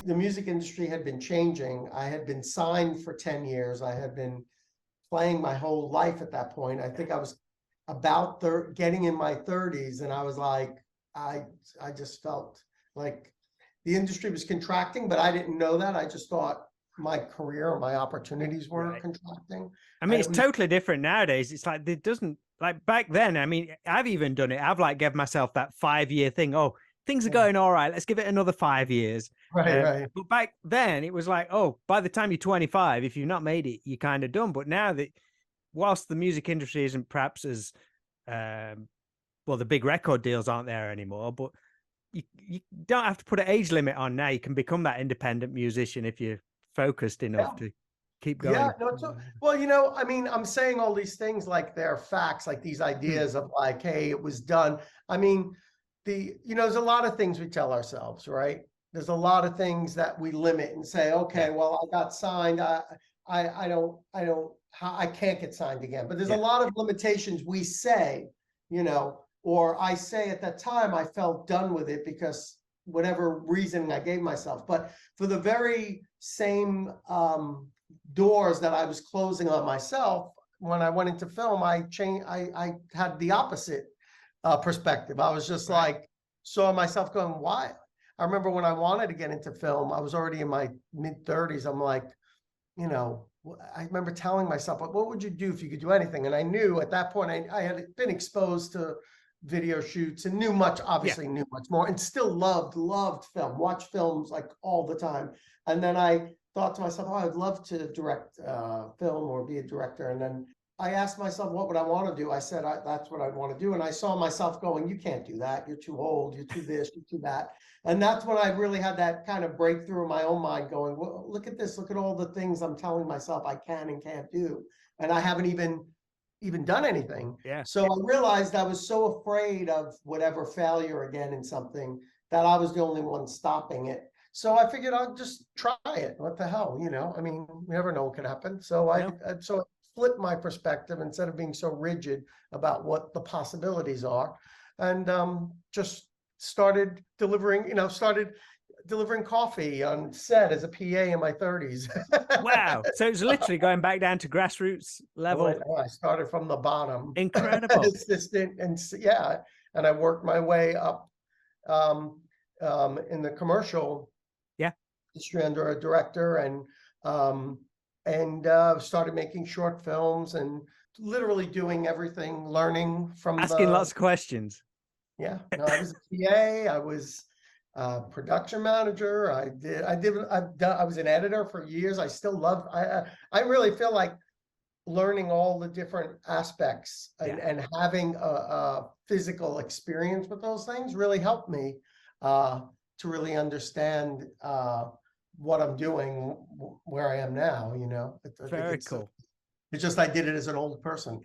the music industry had been changing. I had been signed for 10 years. I had been playing my whole life at that point. I think I was about getting in my 30s, and I was like, I just felt like the industry was contracting, but I didn't know that. I just thought my career or my opportunities were contracting. I mean, it's totally different nowadays. It's like it doesn't, like back then. I mean, I've even done it. I've like given myself that 5-year thing. Oh, things are going all right. Let's give it another 5 years. Right. But back then it was like, oh, by the time you're 25, if you've not made it, you're kind of done. But now that, whilst the music industry isn't perhaps as, well, the big record deals aren't there anymore, but you don't have to put an age limit on now. You can become that independent musician if you're focused enough to keep going. Yeah, no, well, you know, I mean, I'm saying all these things like they're facts, like these ideas of like, hey, it was done. I mean, there's a lot of things we tell ourselves, right? There's a lot of things that we limit and say, okay, well, I got signed. I can't get signed again. But there's a lot of limitations we say, or I say at that time, I felt done with it because whatever reason I gave myself. But for the very same doors that I was closing on myself, when I went into film, I had the opposite perspective. I was just like, saw myself going, why? I remember when I wanted to get into film, I was already in my mid-30s. I'm like, I remember telling myself, what would you do if you could do anything? And I knew at that point, I had been exposed to video shoots and knew much more, and still loved film, watch films like all the time. And then I thought to myself, I'd love to direct film or be a director. And then I asked myself, what would I want to do? I said, that's what I want to do. And I saw myself going, you can't do that. You're too old. You're too this, you're too that. And that's when I really had that kind of breakthrough in my own mind going, well, look at this. Look at all the things I'm telling myself I can and can't do. And I haven't even done anything. So I realized I was so afraid of whatever failure again in something that I was the only one stopping it. So I figured I'll just try it. What the hell, I mean, you never know what could happen. So I flipped my perspective instead of being so rigid about what the possibilities are, and just started delivering coffee on set as a PA in my 30s. Wow. So it's literally going back down to grassroots level. I started from the bottom. Incredible. Assistant, and I worked my way up in the commercial industry under a director, and started making short films and literally doing everything, learning from asking lots of questions. I was a PA. I was production manager. I was an editor for years. I still love. I really feel like learning all the different aspects and having a physical experience with those things really helped me to really understand what I'm doing, where I am now. Very cool. It's just I did it as an old person.